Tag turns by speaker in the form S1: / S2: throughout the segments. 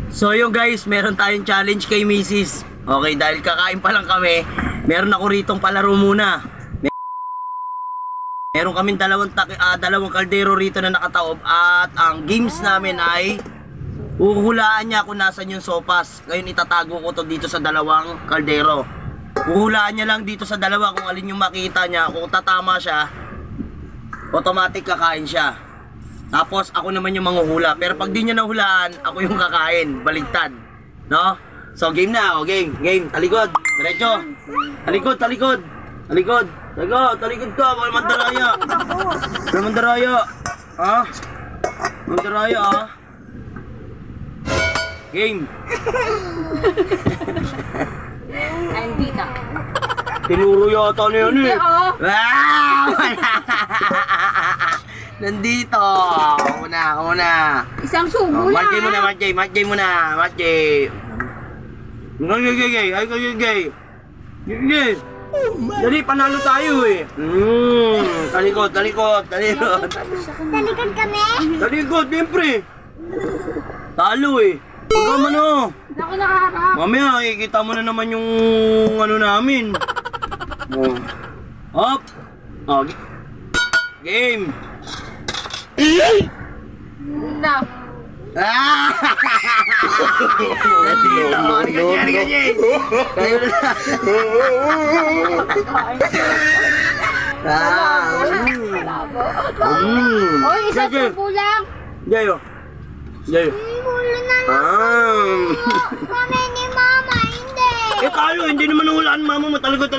S1: So yung guys, meron tayong challenge kay Mrs. Okay, dahil kakain pa lang kami, meron ako ritong palaro muna. Meron kaming dalawang kaldero rito na nakataob. At ang games namin ay uhulaan niya kung nasan yung sopas. Ngayon itatago ko to dito sa dalawang kaldero. Uhulaan niya lang dito sa dalawa kung alin yung makita niya. Kung tatama siya, automatic kakain siya. Tapos ako naman yung manghuhula. Pero pag di niya nahulaan, ako yung kakain. Baligtad. No? So game na. O game. Talikod. Diretso. Talikod. Talikod ka. Wala mandaraya. Wala mandaraya. Ha? Mandaraya ha? Game.
S2: Nandito.
S1: Tinuro yata na yun eh.
S2: Oo.
S1: Wow! Nandito. Una.
S2: Isang subo lang.
S1: Match J muna. Gay. Dali, panalo tayo eh. Talikod.
S3: Talikod kami?
S1: Talikod, siyempre. Talo eh. Huwag ka man oh.
S2: Ako nakaharap.
S1: Mamaya, ikita mo na naman yung ano namin. Hop. Game.
S2: No.
S1: Ah! Nandito. Kayo na.
S2: Oy, isang subo lang.
S1: Jayo.
S3: Hula na lang. Kami ni Mama, hindi.
S1: Tayo, hindi naman hulaan mama mo. Talikod.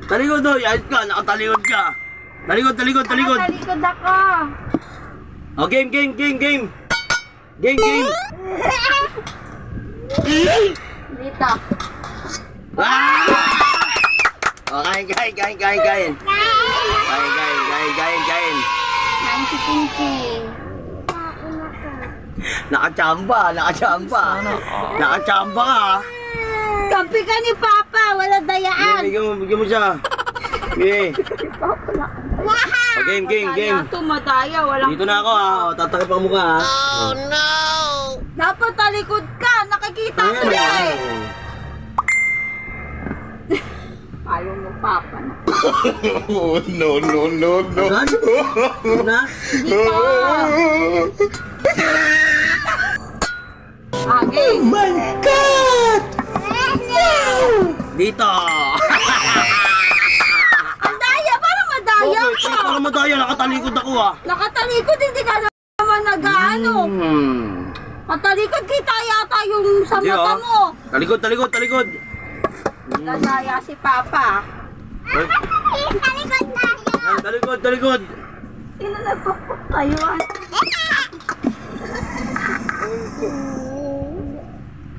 S1: Talikod oh, ayos ka, nakatalikod ka. Talikod.
S2: Talikod ako.
S1: Oh, game.
S2: Dito.
S1: Ah! Oh, kain. Kain.
S2: Nancy Pinky.
S1: Nakachamba ka.
S2: Kampi ka ni Papa, wala dayaan.
S1: Bigyan mo siya. Okay. Game.
S2: Tumadaya, walang...
S1: Dito na ako ha. Tatakip ang mukha ha.
S3: Oh no!
S2: Dapat talikod ka, nakikita ko na eh. Ayaw mo Papa na.
S4: No.
S1: Agad? Ano na?
S2: Dito. Okay.
S1: Oh my God! Dito!
S2: Madaya, parang madaya
S1: Okay,
S2: ka.
S1: para madaya, nakatalikod ako ha.
S2: Nakatallikod, hindi ka naman nag-ano. Katalikod kita yata yung sa mata mo.
S1: Talikod.
S2: Nadaya si Papa.
S1: Talikod.
S2: Sino nagpapakayuan?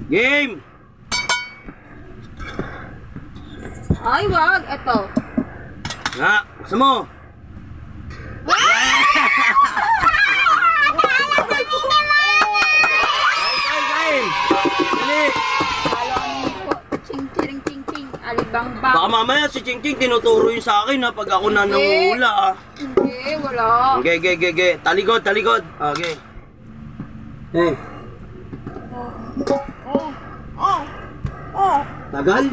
S1: Game!
S2: Ay, wag. Eto.
S1: Nga, gusto mo? Kain! Dali!
S2: Ching. Alibangbang.
S1: Baka mamaya si Ching tinuturo yun sa akin ha, pag ako na nangungula ha.
S2: Hindi, wala.
S1: Okay. Talikod. Okay. Hey. Tagal?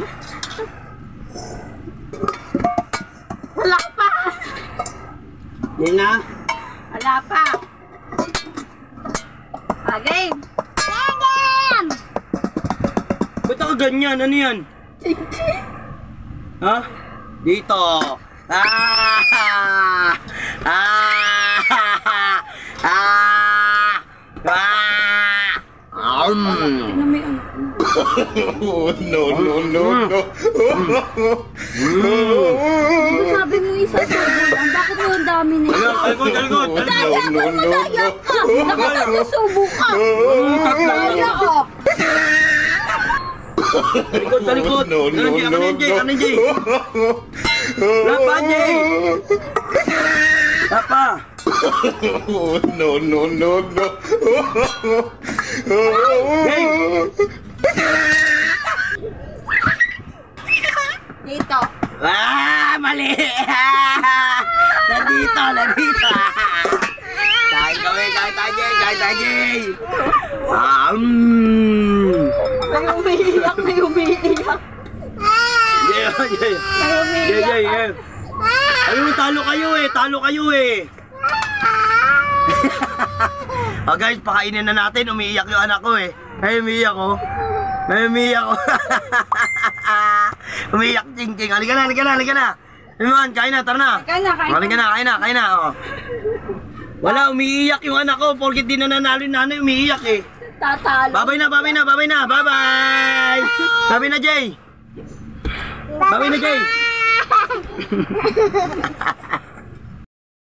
S2: Wala pa.
S1: Yan na.
S2: Wala pa. Game.
S1: Ba't ako ganyan? Ano yan? Ha? Dito.
S2: Tingnan mo yung
S4: No.
S2: sabi mo isa subo lang. Bakit mo ang dami nito?
S1: Talikod.
S2: Madaya ka. Nakakasubo ka. Madaya ka.
S1: Talikod. Ano Jay? Lapa, Jay. Lapa.
S4: No.
S1: Game.
S2: Dito.
S1: Mali. Nandito. Kain kami, kain tayo, Jay, kain tayo, Jay.
S2: May umiiyak, may umiiyak.
S1: Jay, Jay.
S2: May umiiyak.
S1: Jay, Jay, Jay. Ayun, talo kayo eh. Oh guys, pakainin na natin. Umiiyak yung anak ko eh. Ay, umiiyak ko. Umiiyak, ting-ting. Halika na. Iman, kain na, tara na.
S2: Kain na.
S1: Oh. Wala, umiiyak yung anak ko. Porkit di na nanalo yung nanay, umiiyak eh.
S2: Tatalo.
S1: Babay na. Bye-bye. Babay na, Jay.